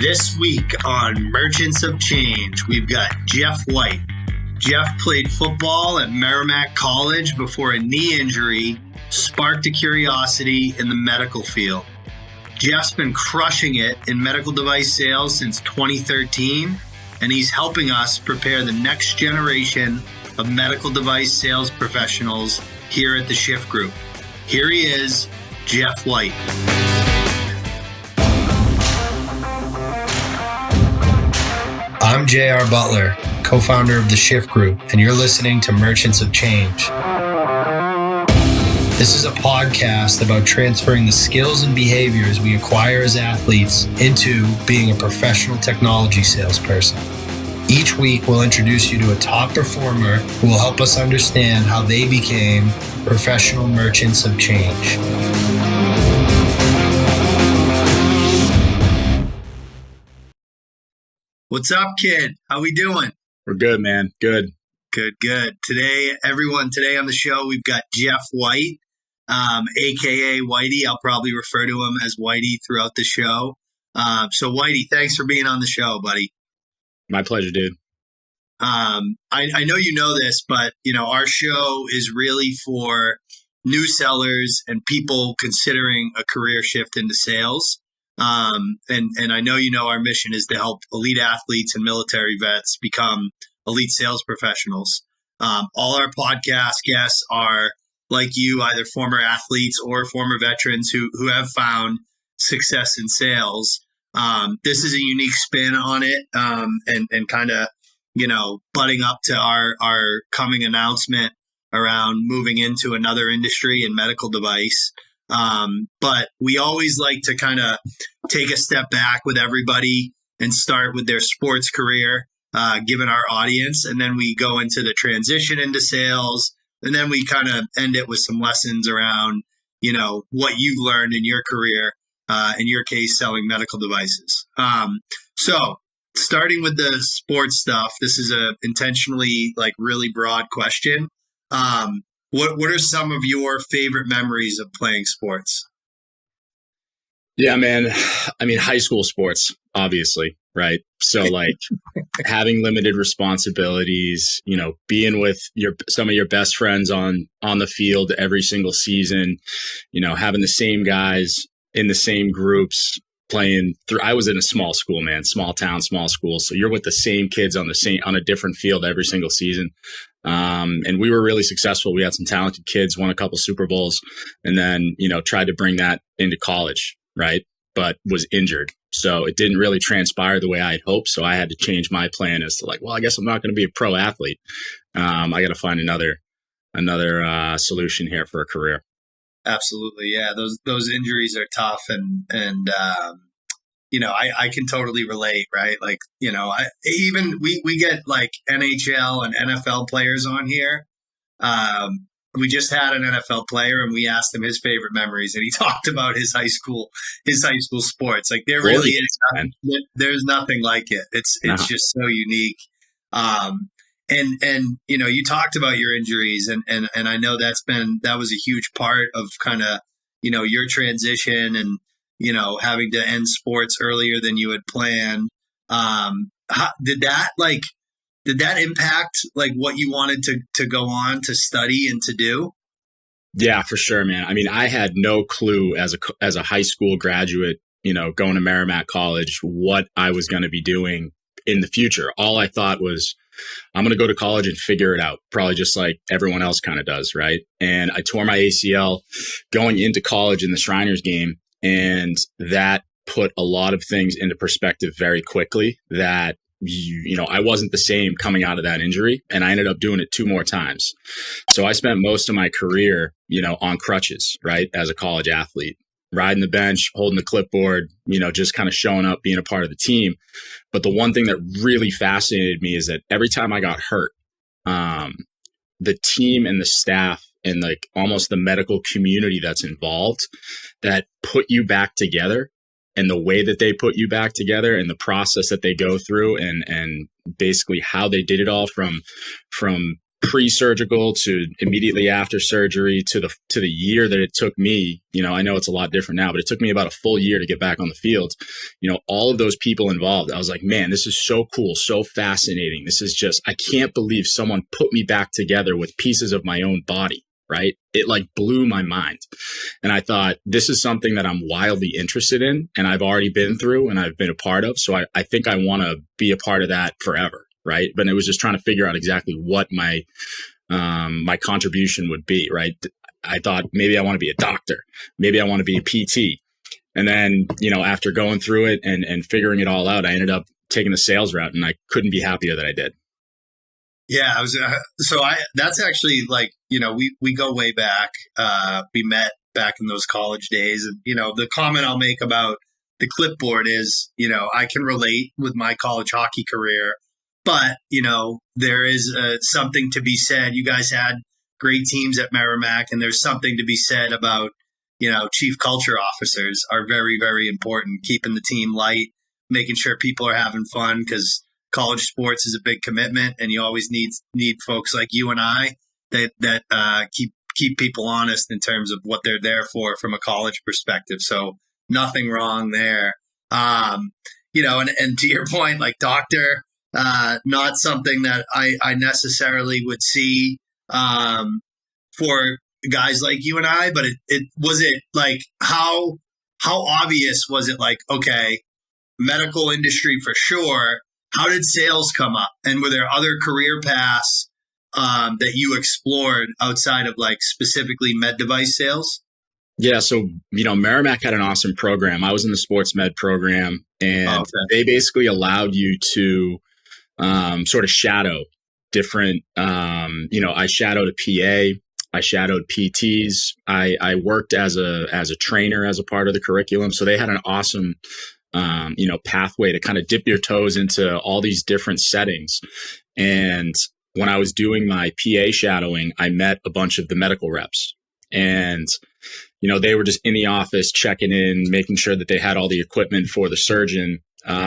This week on Merchants of Change, we've got Jeff White. Jeff played football at Merrimack College before a knee injury sparked a curiosity in the medical field. Jeff's been crushing it in medical device sales since 2013, and he's helping us prepare the next generation of medical device sales professionals here at the Shift Group. Here he is, Jeff White. I'm J.R. Butler, co-founder of the Shift Group, and you're listening to Merchants of Change. This is a podcast about transferring the skills and behaviors we acquire as athletes into being a professional technology salesperson. Each week, we'll introduce you to a top performer who will help us understand how they became professional merchants of change. What's up, kid? How we doing? We're good, man. Good. Good. Today on the show, we've got Jeff White, aka Whitey. I'll probably refer to him as Whitey throughout the show. So Whitey, thanks for being on the show, buddy. My pleasure, dude. I know you know this, but our show is really for new sellers and people considering a career shift into sales. And I know our mission is to help elite athletes and military vets become elite sales professionals. All our podcast guests are like you, either former athletes or former veterans who have found success in sales. This is a unique spin on it, and kind of, butting up to our coming announcement around moving into another industry in medical device. But we always like to kind of take a step back with everybody and start with their sports career, given our audience. And then we go into the transition into sales. And then we kind of end it with some lessons around, what you've learned in your career, in your case, selling medical devices. So starting with the sports stuff, this is a intentionally really broad question. What are some of your favorite memories of playing sports? Yeah, man. I mean, high school sports, obviously, right? So having limited responsibilities, being with some of your best friends on the field every single season, having the same guys in the same groups playing through. I was in a small school, man, small town, small school. So you're with the same kids on a different field every single season. And we were really successful. We had some talented kids, won a couple Super Bowls, and then, tried to bring that into college, right? But was injured. So it didn't really transpire the way I had hoped. So I had to change my plan as to I guess I'm not going to be a pro athlete. I got to find another solution here for a career. Absolutely. Yeah. Those injuries are tough. And I can totally relate, right? We get NHL and NFL players on here. We just had an NFL player and we asked him his favorite memories, and he talked about his high school sports. There really is there's nothing like it. It's just so unique. And you talked about your injuries, and I know that was a huge part of kind of, your transition and, having to end sports earlier than you had planned. Did that impact what you wanted to go on to study and to do? Yeah, for sure, man. I mean, I had no clue as a high school graduate, going to Merrimack College, what I was going to be doing in the future. All I thought was, I'm going to go to college and figure it out, probably just like everyone else kind of does, right? And I tore my ACL going into college in the Shriners game, and that put a lot of things into perspective very quickly, that I wasn't the same coming out of that injury, and I ended up doing it 2 more times. So I spent most of my career, on crutches, right? As a college athlete, riding the bench, holding the clipboard, just kind of showing up, being a part of the team. But the one thing that really fascinated me is that every time I got hurt, the team and the staff and almost the medical community that's involved, that put you back together, and the way that they put you back together and the process that they go through, and basically how they did it all from pre-surgical to immediately after surgery to the year that it took me, I know it's a lot different now, but it took me about a full year to get back on the field. All of those people involved, I was like, man, this is so cool, so fascinating. This is just, I can't believe someone put me back together with pieces of my own body, right? It like blew my mind. And I thought, this is something that I'm wildly interested in and I've already been through and I've been a part of. So I think I want to be a part of that forever. Right. But it was just trying to figure out exactly what my contribution would be. Right. I thought maybe I want to be a doctor. Maybe I want to be a PT. And then, after going through it and figuring it all out, I ended up taking the sales route and I couldn't be happier that I did. Yeah, that's actually like, we go way back. We met back in those college days. And, the comment I'll make about the clipboard is, I can relate with my college hockey career. But, there is something to be said. You guys had great teams at Merrimack, and there's something to be said about, chief culture officers are very, very important, keeping the team light, making sure people are having fun, because college sports is a big commitment, and you always need folks like you and I that keep people honest in terms of what they're there for from a college perspective. So nothing wrong there. And to your point, like doctor, not something that I necessarily would see for guys like you and I, but it was it like how obvious was it? Like, okay, medical industry for sure. How did sales come up? And were there other career paths that you explored outside of like specifically med device sales? Yeah. So, Merrimack had an awesome program. I was in the sports med program, and they basically allowed you to sort of shadow different, I shadowed a PA, I shadowed PTs, I worked as a trainer as a part of the curriculum. So they had an awesome, pathway to kind of dip your toes into all these different settings. And when I was doing my PA shadowing, I met a bunch of the medical reps, and they were just in the office checking in, making sure that they had all the equipment for the surgeon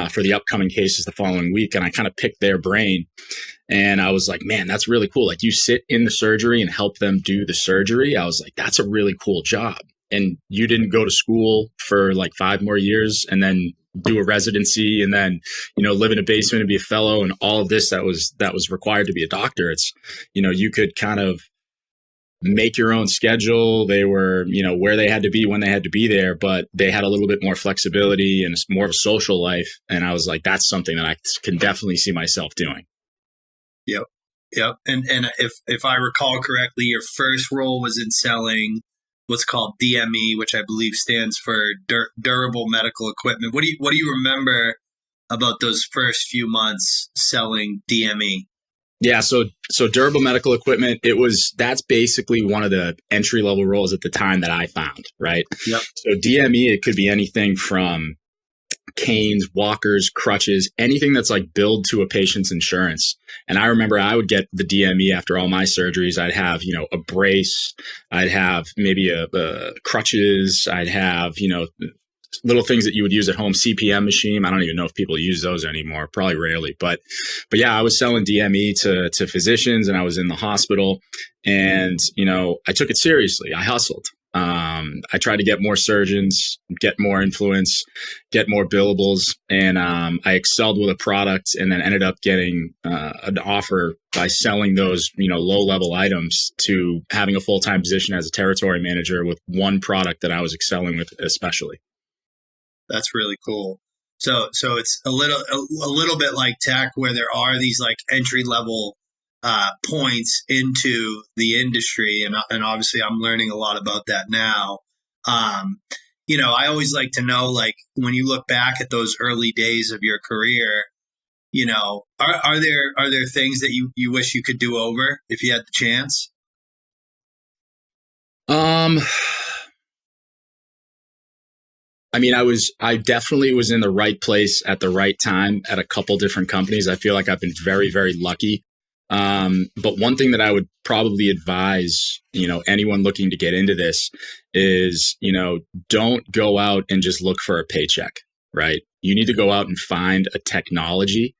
for the upcoming cases the following week. And I kind of picked their brain, and I was like, man, that's really cool. Like, you sit in the surgery and help them do the surgery. I was like, that's a really cool job. And you didn't go to school for like 5 more years and then do a residency and then, live in a basement and be a fellow and all of this that was required to be a doctor. It's, you could kind of make your own schedule. They were, where they had to be when they had to be there, but they had a little bit more flexibility and more of a social life. And I was like, that's something that I can definitely see myself doing. Yep. And if I recall correctly, your first role was in selling what's called DME, which I believe stands for durable medical equipment. What do you remember about those first few months selling DME? Yeah, so durable medical equipment, that's basically one of the entry level roles at the time that I found, right? Yep. So DME, it could be anything from canes, walkers, crutches, anything that's like billed to a patient's insurance. And I remember I would get the DME after all my surgeries. I'd have, a brace, I'd have maybe a crutches, I'd have, little things that you would use at home, CPM machine. I don't even know if people use those anymore, probably rarely. But yeah, I was selling DME to physicians, and I was in the hospital, and, I took it seriously. I hustled. I tried to get more surgeons, get more influence, get more billables, and I excelled with a product, and then ended up getting an offer by selling those, low-level items to having a full-time position as a territory manager with one product that I was excelling with especially. That's really cool. So it's a little bit like tech, where there are these like entry level points into the industry, and obviously I'm learning a lot about that now. I always like to know, like, when you look back at those early days of your career, are there things that you wish you could do over if you had the chance? I mean, I definitely was in the right place at the right time at a couple different companies. I feel like I've been very, very lucky. But one thing that I would probably advise, anyone looking to get into this is, don't go out and just look for a paycheck, right? You need to go out and find a technology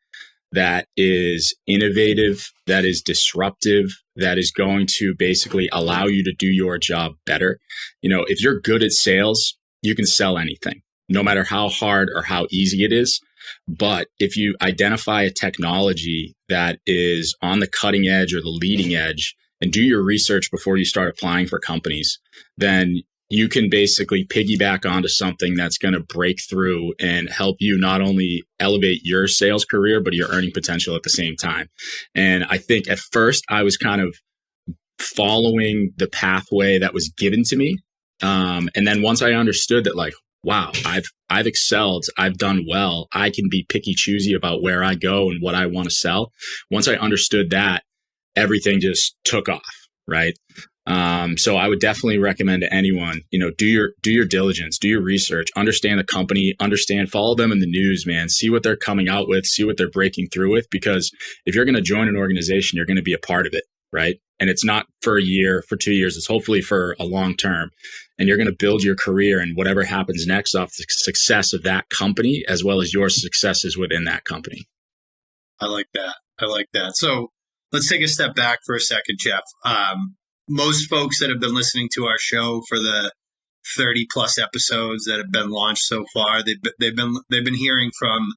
that is innovative, that is disruptive, that is going to basically allow you to do your job better. If you're good at sales, you can sell anything, no matter how hard or how easy it is. But if you identify a technology that is on the cutting edge or the leading edge and do your research before you start applying for companies, then you can basically piggyback onto something that's going to break through and help you not only elevate your sales career, but your earning potential at the same time. And I think at first I was kind of following the pathway that was given to me. And then once I understood that, like, wow, I've excelled, I've done well, I can be picky choosy about where I go and what I want to sell. Once I understood that, everything just took off, right? So I would definitely recommend to anyone, do your diligence, do your research, understand the company, follow them in the news, man, see what they're coming out with, see what they're breaking through with, because if you're going to join an organization, you're going to be a part of it, right? And it's not for a year, for 2 years, it's hopefully for a long term. And you're going to build your career and whatever happens next off the success of that company, as well as your successes within that company. I like that. So let's take a step back for a second, Jeff. Most folks that have been listening to our show for the 30 plus episodes that have been launched so far, they've been hearing from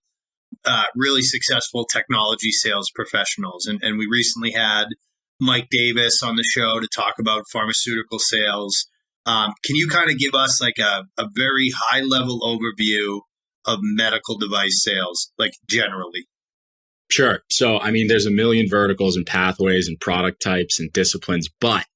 really successful technology sales professionals. And we recently had Mike Davis on the show to talk about pharmaceutical sales. Can you kind of give us like a very high level overview of medical device sales, like generally? Sure. So, there's a million verticals and pathways and product types and disciplines, but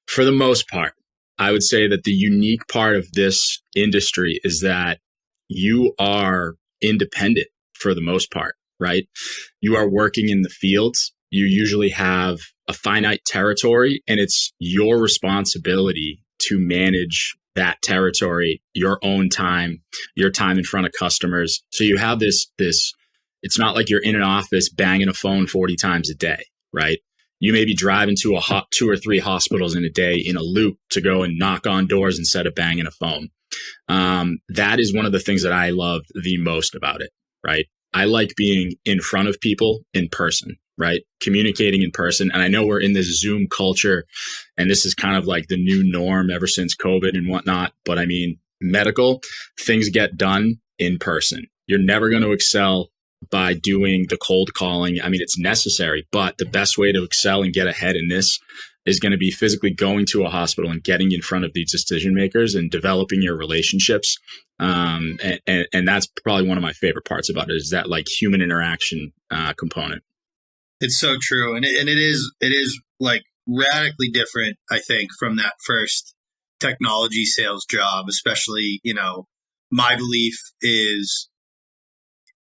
for the most part, I would say that the unique part of this industry is that you are independent for the most part, right? You are working in the fields. You usually have a finite territory, and it's your responsibility to manage that territory, your own time, your time in front of customers. So you have this, it's not like you're in an office banging a phone 40 times a day, right? You may be driving to 2 or 3 hospitals in a day in a loop to go and knock on doors instead of banging a phone. That is one of the things that I love the most about it, right? I like being in front of people in person, right? Communicating in person. And I know we're in this Zoom culture, and this is kind of like the new norm ever since COVID and whatnot. But medical, things get done in person. You're never going to excel by doing the cold calling. It's necessary, but the best way to excel and get ahead in this is going to be physically going to a hospital and getting in front of these decision makers and developing your relationships. And that's probably one of my favorite parts about it, is that like human interaction component. It's so true. And it is like radically different, I think, from that first technology sales job, especially, my belief is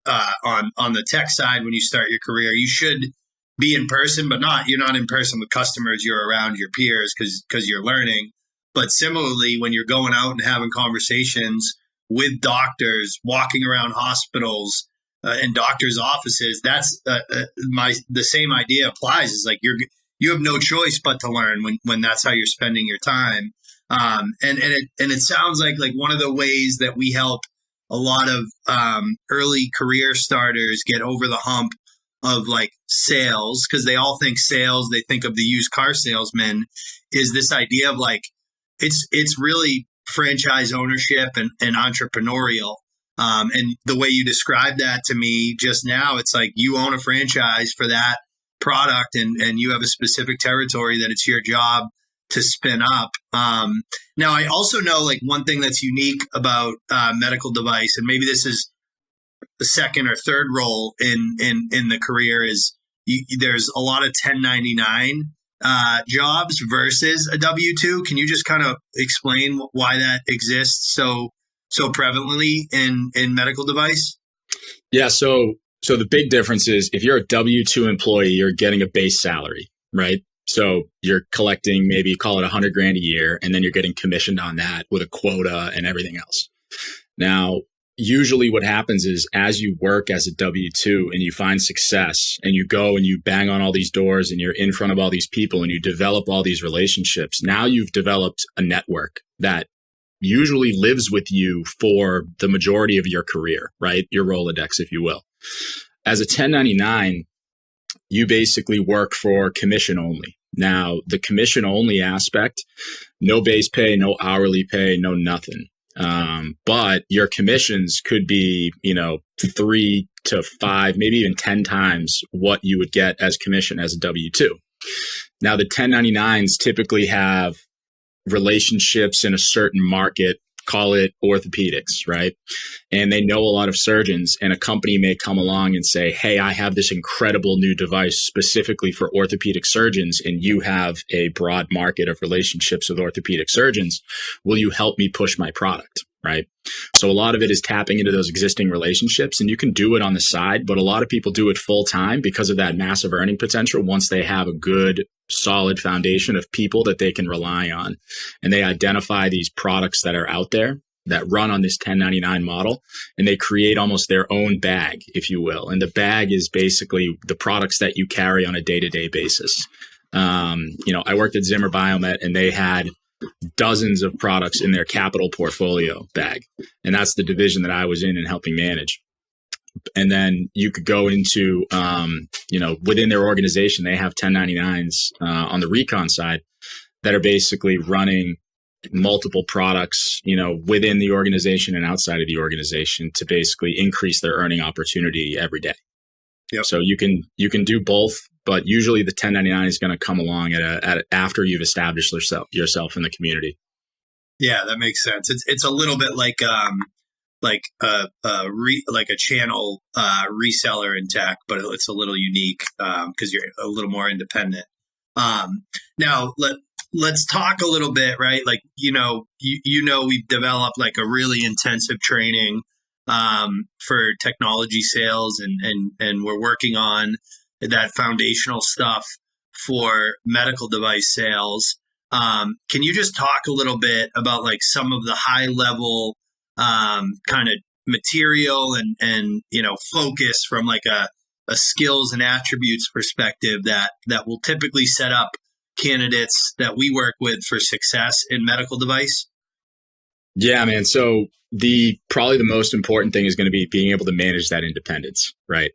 on the tech side, when you start your career, you should be in person, but you're not in person with customers. You're around your peers because you're learning. But similarly, when you're going out and having conversations with doctors, walking around hospitals and doctors' offices, that's the same idea applies. Is like you have no choice but to learn when that's how you're spending your time. And it sounds like one of the ways that we help a lot of early career starters get over the hump of like sales, because they all think sales, they think of the used car salesman, is this idea of like it's really franchise ownership and entrepreneurial. And the way you described that to me just now, it's like you own a franchise for that product, and you have a specific territory that it's your job to spin up. Now, I also know like one thing that's unique about medical device, and maybe this is the second or third role in the career, is there's a lot of 1099 jobs versus a W-2. Can you just kind of explain why that exists so prevalently in medical device? Yeah. So the big difference is if you're a W-2 employee, you're getting a base salary, right? So you're collecting, maybe call it $100,000 a year, and then you're getting commissioned on that with a quota and everything else. Now, usually what happens is as you work as a W-2 and you find success and you go and you bang on all these doors and you're in front of all these people and you develop all these relationships, now you've developed a network that usually lives with you for the majority of your career, right? Your Rolodex, if you will. as a 1099, you basically work for commission only. Now, the commission only aspect, no base pay, no hourly pay, no nothing. But your commissions could be, 3 to 5, maybe even 10 times what you would get as commission as a W-2. Now, the 1099s typically have relationships in a certain market, call it orthopedics, right? And they know a lot of surgeons, and a company may come along and say, hey, I have this incredible new device specifically for orthopedic surgeons, and you have a broad market of relationships with orthopedic surgeons. Will you help me push my product? Right. So a lot of it is tapping into those existing relationships, and you can do it on the side, but a lot of people do it full time because of that massive earning potential once they have a good, solid foundation of people that they can rely on. And they identify these products that are out there that run on this 1099 model, and they create almost their own bag, if you will. And the bag is basically the products that you carry on a day-to-day basis. I worked at Zimmer Biomet, and they had dozens of products in their capital portfolio bag. And that's the division that I was in and helping manage. And then you could go into, within their organization, they have 1099s on the recon side that are basically running multiple products, within the organization and outside of the organization to basically increase their earning opportunity every day. Yep. So you can do both, but usually the 1099 is going to come along at after you've established yourself in the community. Yeah, that makes sense. It's a little bit like a channel reseller in tech, but it's a little unique because you're a little more independent. Now let's talk a little bit, right? Like we've developed like a really intensive training for technology sales, and we're working on that foundational stuff for medical device sales. Can you just talk a little bit about like some of the high level kind of material and focus from like a skills and attributes perspective that will typically set up candidates that we work with for success in medical device? Yeah, man. So probably the most important thing is going to be being able to manage that independence, right?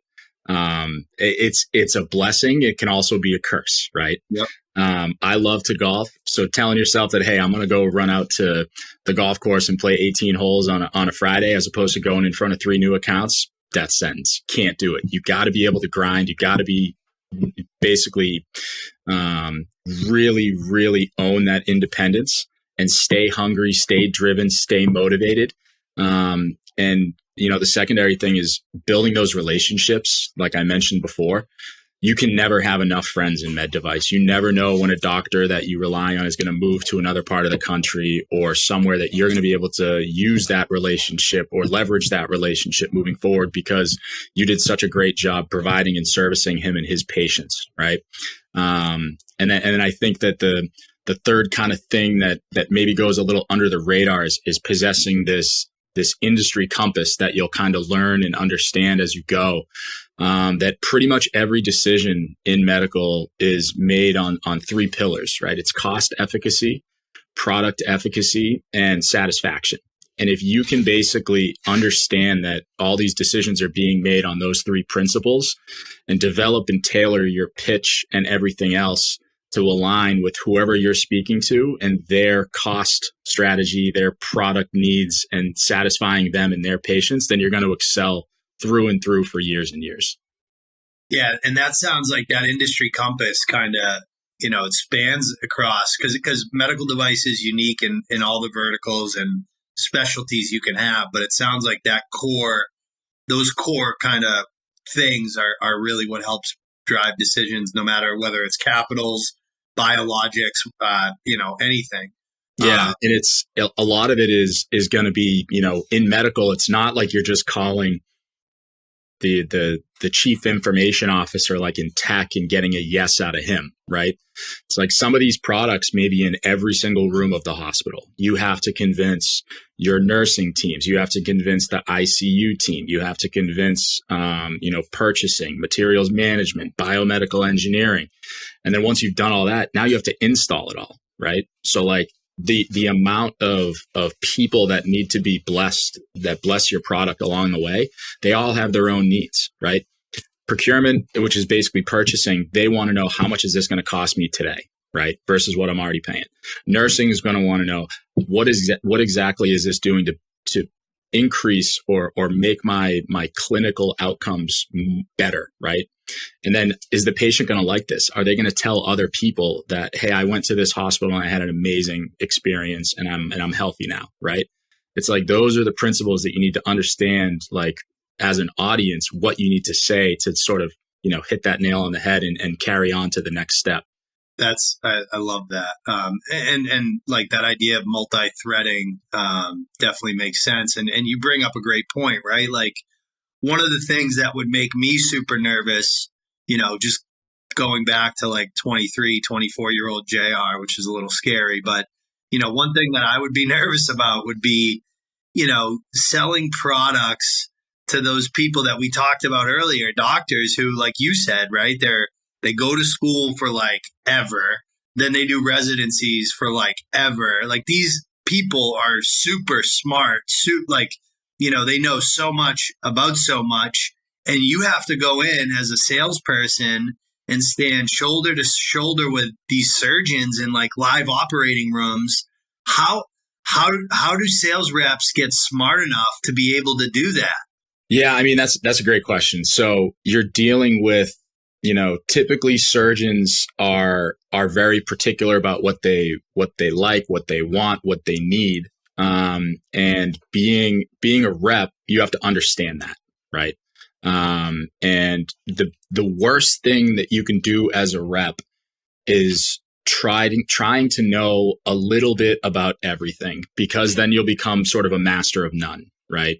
It's a blessing. It can also be a curse, right? Yep. I love to golf. So telling yourself that, hey, I'm going to go run out to the golf course and play 18 holes on a Friday, as opposed to going in front of 3 new accounts, death sentence. Can't do it. You got to be able to grind. You got to be basically really, really own that independence and stay hungry, stay driven, stay motivated. And the secondary thing is building those relationships. Like I mentioned before, you can never have enough friends in med device. You never know when a doctor that you rely on is going to move to another part of the country or somewhere that you're going to be able to use that relationship or leverage that relationship moving forward because you did such a great job providing and servicing him and his patients, right? And then I think that the third kind of thing that maybe goes a little under the radar is possessing this industry compass that you'll kind of learn and understand as you go. That pretty much every decision in medical is made on 3 pillars, right? It's cost efficacy, product efficacy, and satisfaction. And if you can basically understand that all these decisions are being made on those 3 principles and develop and tailor your pitch and everything else to align with whoever you're speaking to and their cost strategy, their product needs, and satisfying them and their patients, then you're going to excel through and through for years and years. Yeah. And that sounds like that industry compass kind of, it spans across because medical device is unique in all the verticals and specialties you can have. But it sounds like those core kind of things are really what helps drive decisions, no matter whether it's capitals, biologics, anything. Yeah. And it's a lot of it is going to be, in medical, it's not like you're just calling the chief information officer like in tech and getting a yes out of him, right? It's like some of these products may be in every single room of the hospital. You have to convince your nursing teams. You have to convince the ICU team. You have to convince, purchasing, materials management, biomedical engineering. And then once you've done all that, now you have to install it all, right? So like the amount of people that need to be blessed, that bless your product along the way, they all have their own needs, right? procurement, which is basically purchasing, they want to know how much is this going to cost me today, right? Versus what I'm already paying. Nursing is going to want to know what exactly is this doing to increase or make my clinical outcomes better, right? And then is the patient going to like this? Are they going to tell other people that, hey, I went to this hospital and I had an amazing experience and I'm healthy now, right? It's like those are the principles that you need to understand, like as an audience, what you need to say to sort of, hit that nail on the head and carry on to the next step. I love that. And like that idea of multi-threading definitely makes sense. And you bring up a great point, right? Like one of the things that would make me super nervous, just going back to like 23, 24-year-old JR, which is a little scary. But, one thing that I would be nervous about would be, selling products to those people that we talked about earlier, doctors who, like you said, right, they go to school for like ever, then they do residencies for like ever. Like these people are super smart, they know so much about so much, and you have to go in as a salesperson and stand shoulder to shoulder with these surgeons in like live operating rooms. How do sales reps get smart enough to be able to do that? Yeah, I mean that's a great question. So you're dealing with, typically surgeons are very particular about what they like, what they want, what they need. And being a rep, you have to understand that, right? And the worst thing that you can do as a rep is trying to know a little bit about everything, because then you'll become sort of a master of none, right?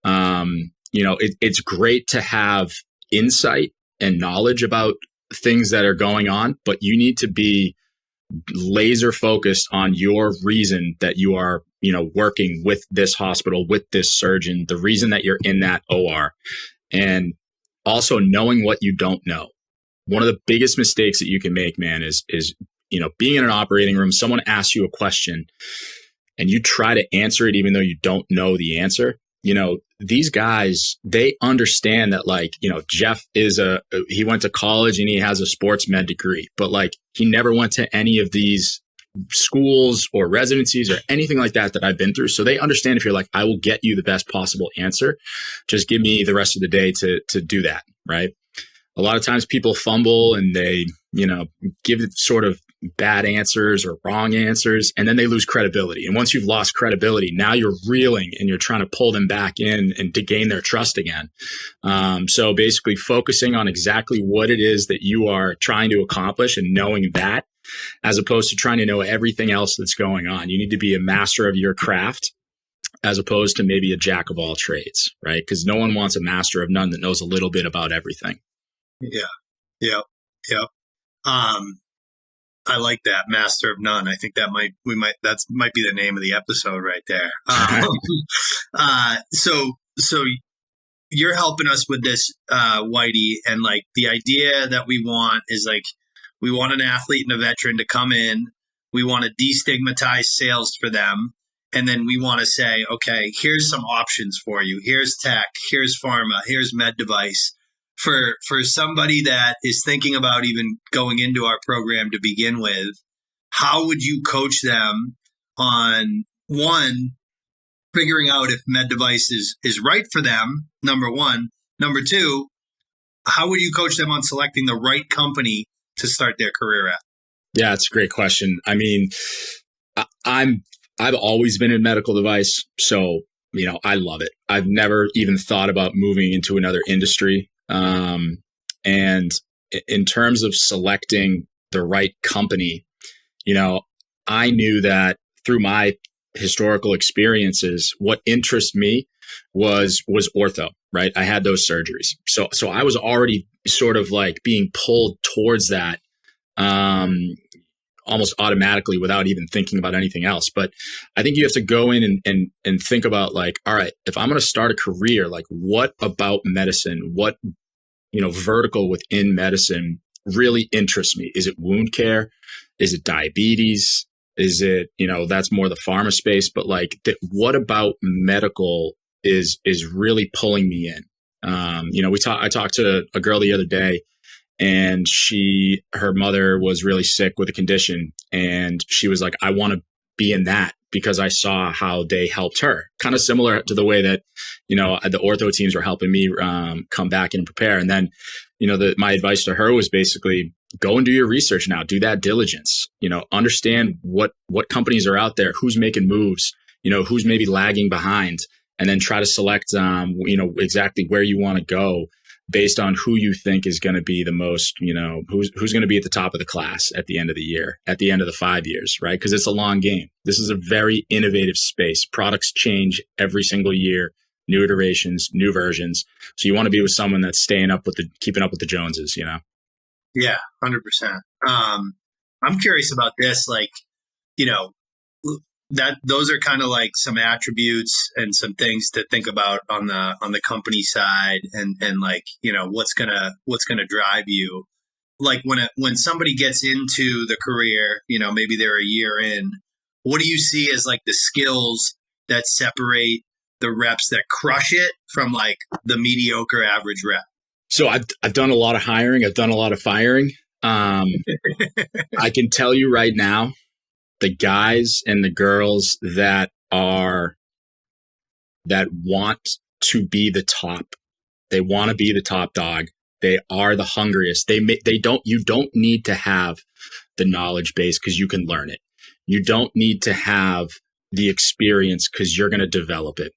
It's great to have insight and knowledge about things that are going on, but you need to be laser focused on your reason that you are, working with this hospital, with this surgeon, the reason that you're in that OR, and also knowing what you don't know. One of the biggest mistakes that you can make, man, is being in an operating room, someone asks you a question and you try to answer it even though you don't know the answer. These guys, they understand that, like, Jeff he went to college and he has a sports med degree, but like he never went to any of these schools or residencies or anything like that I've been through. So they understand if you're like, I will get you the best possible answer. Just give me the rest of the day to do that. Right. A lot of times people fumble and they, give sort of bad answers or wrong answers, and then they lose credibility. And once you've lost credibility, now you're reeling and you're trying to pull them back in and to gain their trust again. So basically focusing on exactly what it is that you are trying to accomplish and knowing that, as opposed to trying to know everything else that's going on. You need to be a master of your craft as opposed to maybe a jack of all trades, right? Because no one wants a master of none that knows a little bit about everything. Yeah. Yep. Yep. I like that, master of none. I think that might be the name of the episode right there. So you're helping us with this, Whitey, and like the idea that we want is like, we want an athlete and a veteran to come in. We want to destigmatize sales for them. And then we want to say, okay, here's some options for you. Here's tech, here's pharma, here's med device. For somebody that is thinking about even going into our program to begin with, how would you coach them on, one, figuring out if med device is right for them, number one. Number two, how would you coach them on selecting the right company to start their career at? Yeah, it's a great question. I mean, I've always been in medical device, so I love it. I've never even thought about moving into another industry. And in terms of selecting the right company, I knew that through my historical experiences, what interests me was ortho, right? I had those surgeries. So I was already sort of like being pulled towards that, almost automatically without even thinking about anything else. But I think you have to go in and think about like, all right, if I'm going to start a career, like what about medicine, what vertical within medicine really interests me? Is it wound care? Is it diabetes? Is it, that's more the pharma space, but like what about medical is really pulling me in? I talked to a girl the other day, and her mother was really sick with a condition, and she was like, I want to be in that because I saw how they helped her, kind of similar to the way that, the ortho teams were helping me come back and prepare. And then, my advice to her was basically go and do your research now, do that diligence, understand what companies are out there, who's making moves, who's maybe lagging behind, and then try to select, exactly where you want to go based on who you think is going to be the most, who's going to be at the top of the class at the end of the year, at the end of the 5 years, right? Because it's a long game. This is a very innovative space. Products change every single year, new iterations, new versions. So you want to be with someone that's keeping up with the Joneses, Yeah, 100%. I'm curious about this, that those are kind of like some attributes and some things to think about on the company side, and what's gonna drive you. Like when somebody gets into the career, maybe they're a year in, what do you see as like the skills that separate the reps that crush it from like the mediocre average rep? So I've done a lot of hiring. I've done a lot of firing. I can tell you right now, the guys and the girls that want to be the top, they want to be the top dog. They are the hungriest. You don't need to have the knowledge base because you can learn it. You don't need to have the experience because you're going to develop it.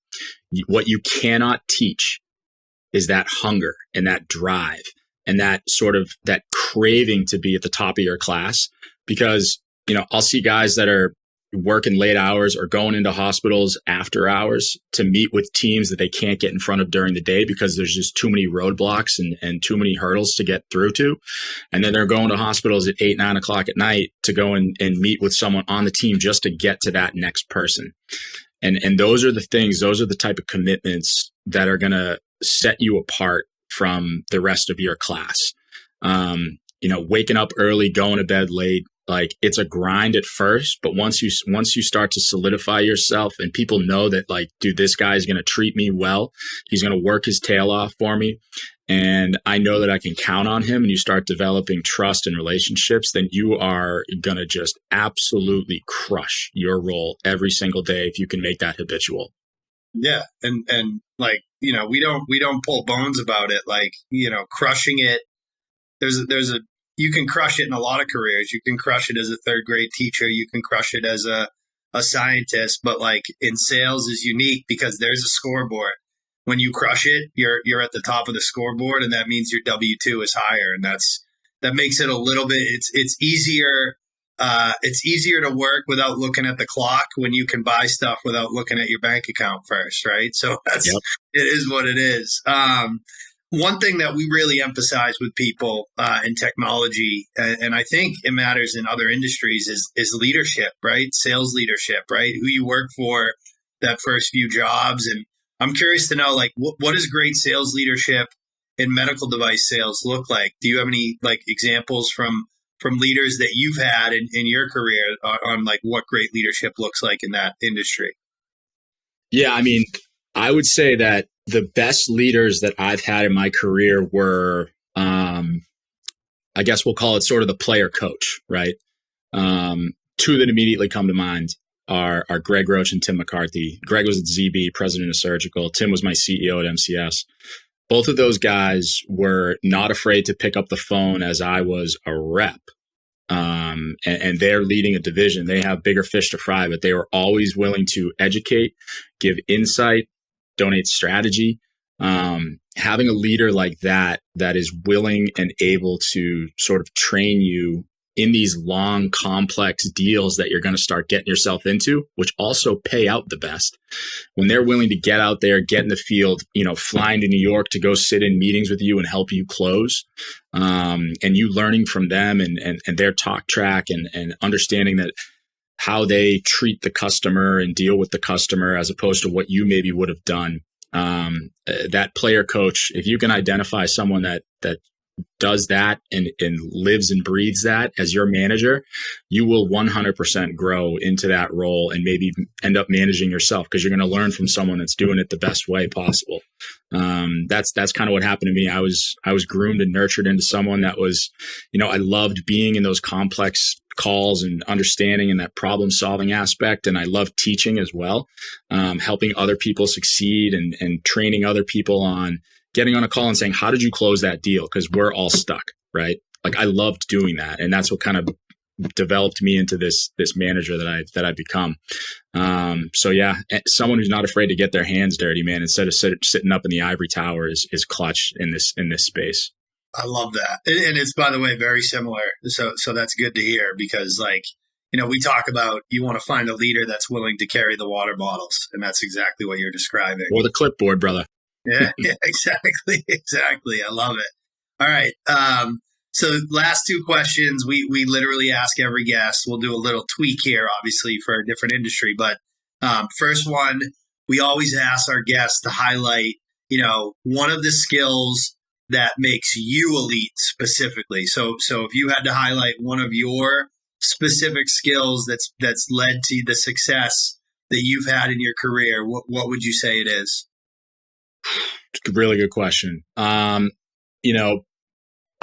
What you cannot teach is that hunger and that drive and that sort of that craving to be at the top of your class. Because I'll see guys that are working late hours or going into hospitals after hours to meet with teams that they can't get in front of during the day because there's just too many roadblocks and too many hurdles to get through to. And then they're going to hospitals at 8, 9 o'clock at night to go and meet with someone on the team just to get to that next person. And those are the type of commitments that are going to set you apart from the rest of your class. Waking up early, going to bed late, like it's a grind at first, but once you start to solidify yourself and people know that like, dude, this guy's going to treat me well. He's going to work his tail off for me. And I know that I can count on him, and you start developing trust and relationships, then you are going to just absolutely crush your role every single day if you can make that habitual. Yeah. And like, we don't pull bones about it. Like, crushing it. You can crush it in a lot of careers. You can crush it as a third grade teacher. You can crush it as a scientist, but like in sales is unique because there's a scoreboard. When you crush it, you're at the top of the scoreboard, and that means your W-2 is higher. And that makes it a little bit, it's easier. It's easier to work without looking at the clock when you can buy stuff without looking at your bank account first. Right. So It is what it is. One thing that we really emphasize with people in technology, and I think it matters in other industries, is leadership, right? Sales leadership, right? Who you work for that first few jobs. And I'm curious to know, like, what does great sales leadership in medical device sales look like? Do you have any like examples from leaders that you've had in your career on like what great leadership looks like in that industry? Yeah, I mean, I would say that the best leaders that I've had in my career were, I guess we'll call it sort of the player coach, right? Two that immediately come to mind are Greg Roach and Tim McCarthy. Greg was at ZB, president of Surgical. Tim was my CEO at MCS. Both of those guys were not afraid to pick up the phone as I was a rep. And they're leading a division. They have bigger fish to fry, but they were always willing to educate, give insight, donate strategy. Having a leader like that is willing and able to sort of train you in these long, complex deals that you're going to start getting yourself into, which also pay out the best. When they're willing to get out there, get in the field, flying to New York to go sit in meetings with you and help you close, and you learning from them and their talk track and understanding that how they treat the customer and deal with the customer as opposed to what you maybe would have done. That player coach, if you can identify someone that does that and lives and breathes that as your manager, you will 100% grow into that role and maybe end up managing yourself because you're going to learn from someone that's doing it the best way possible. That's kind of what happened to me. I was groomed and nurtured into someone that was, I loved being in those complex calls and understanding and that problem solving aspect. And I love teaching as well, helping other people succeed and training other people on getting on a call and saying, how did you close that deal? Because we're all stuck, right? Like I loved doing that. And that's what kind of developed me into this manager that I've become. So yeah, someone who's not afraid to get their hands dirty, man, instead of sitting up in the ivory tower is clutch in this space. I love that. And it's, by the way, very similar. So that's good to hear because we talk about you want to find a leader that's willing to carry the water bottles. And that's exactly what you're describing. Or the clipboard, brother. Yeah, exactly. I love it. All right. So last two questions, we literally ask every guest. We'll do a little tweak here, obviously, for a different industry. But first one, we always ask our guests to highlight, one of the skills that makes you elite specifically. So if you had to highlight one of your specific skills that's led to the success that you've had in your career, what would you say it is? Really good question. I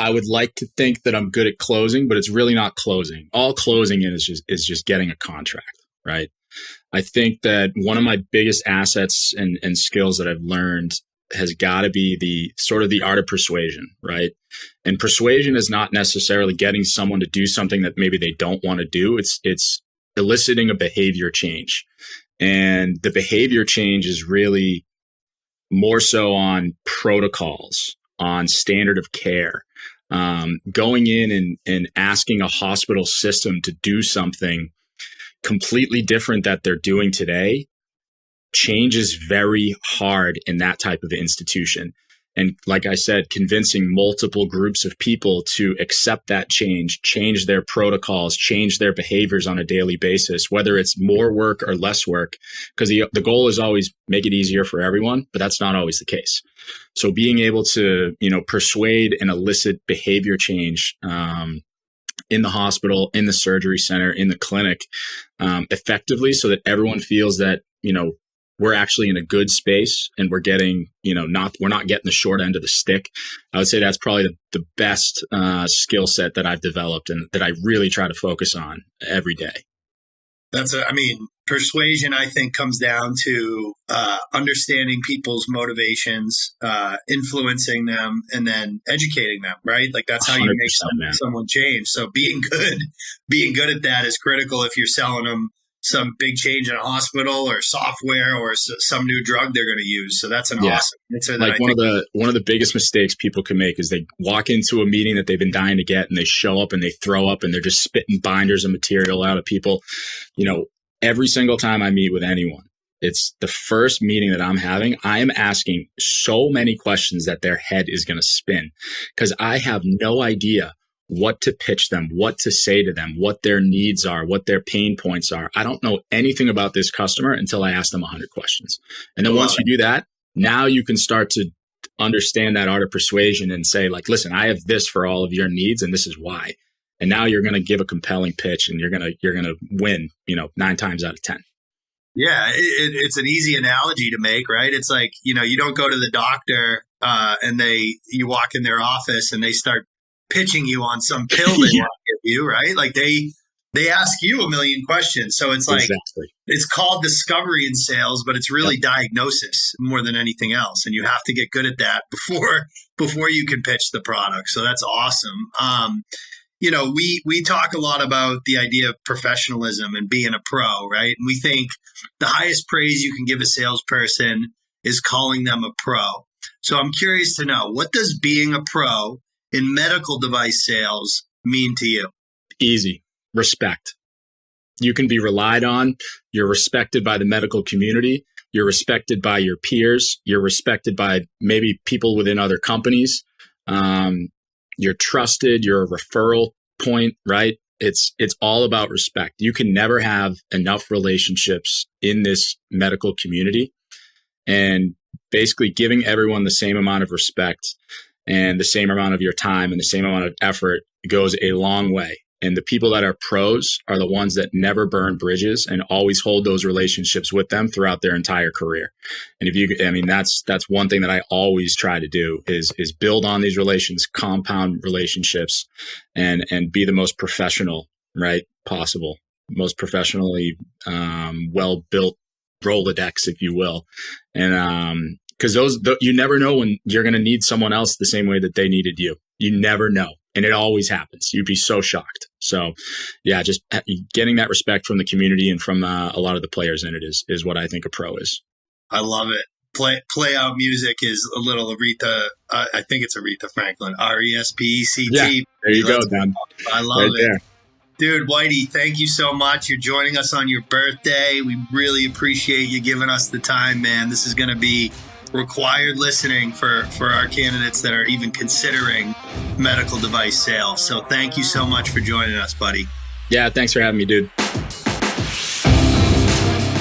would like to think that I'm good at closing, but it's really not closing. All closing is just getting a contract, right? I think that one of my biggest assets and skills that I've learned has got to be the sort of the art of persuasion, right? And persuasion is not necessarily getting someone to do something that maybe they don't want to do. It's eliciting a behavior change. And the behavior change is really more so on protocols, on standard of care, going in and asking a hospital system to do something completely different that they're doing today. Change is very hard in that type of institution. And like I said, convincing multiple groups of people to accept that change their protocols, change their behaviors on a daily basis, whether it's more work or less work, because the goal is always make it easier for everyone, but that's not always the case. So being able to, persuade and elicit behavior change in the hospital, in the surgery center, in the clinic, effectively so that everyone feels that, we're actually in a good space and we're getting, we're not getting the short end of the stick. I would say that's probably the best skill set that I've developed and that I really try to focus on every day. Persuasion, I think, comes down to understanding people's motivations, influencing them, and then educating them, right? Like that's how you make someone change. So being good at that is critical if you're selling them some big change in a hospital or software or some new drug they're going to use. So that's an awesome answer. Like one of the biggest mistakes people can make is they walk into a meeting that they've been dying to get and they show up and they throw up and they're just spitting binders of material out of people. Every single time I meet with anyone, it's the first meeting that I'm having. I am asking so many questions that their head is going to spin because I have no idea what to pitch them, what to say to them, what their needs are, what their pain points are. I don't know anything about this customer until I ask them 100 questions. And then once you do that, now you can start to understand that art of persuasion and say, like, listen, I have this for all of your needs and this is why. And now you're going to give a compelling pitch and you're going to win, 9 times out of 10. Yeah, it's an easy analogy to make, right? It's like, you don't go to the doctor and you walk in their office and they start pitching you on some pill they want to give you, right? Like they ask you a million questions. So it's like, It's called discovery in sales, but it's really diagnosis more than anything else. And you have to get good at that before you can pitch the product. So that's awesome. We talk a lot about the idea of professionalism and being a pro, right? And we think the highest praise you can give a salesperson is calling them a pro. So I'm curious to know, what does being a pro in medical device sales mean to you? Easy. Respect. You can be relied on. You're respected by the medical community. You're respected by your peers. You're respected by maybe people within other companies. You're trusted. You're a referral point, right? It's all about respect. You can never have enough relationships in this medical community, and basically giving everyone the same amount of respect and the same amount of your time and the same amount of effort goes a long way. And the people that are pros are the ones that never burn bridges and always hold those relationships with them throughout their entire career. And that's one thing that I always try to do is build on these relations, compound relationships, and be the most professional, right, possible, most professionally well-built Rolodex, if you will. And because you never know when you're going to need someone else the same way that they needed you. You never know. And it always happens. You'd be so shocked. So yeah, just getting that respect from the community and from a lot of the players in it is what I think a pro is. I love it. Play out music is a little Aretha. I think it's Aretha Franklin. RESPECT. Yeah, there you go, Dan. I love it. There. Dude, Whitey, thank you so much. You're joining us on your birthday. We really appreciate you giving us the time, man. This is going to be required listening for our candidates that are even considering medical device sales. So thank you so much for joining us, buddy. Yeah, thanks for having me, dude.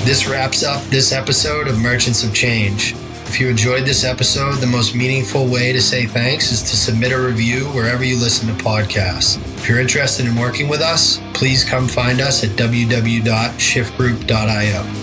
This wraps up this episode of Merchants of Change. If you enjoyed this episode, the most meaningful way to say thanks is to submit a review wherever you listen to podcasts. If you're interested in working with us, please come find us at www.shiftgroup.io.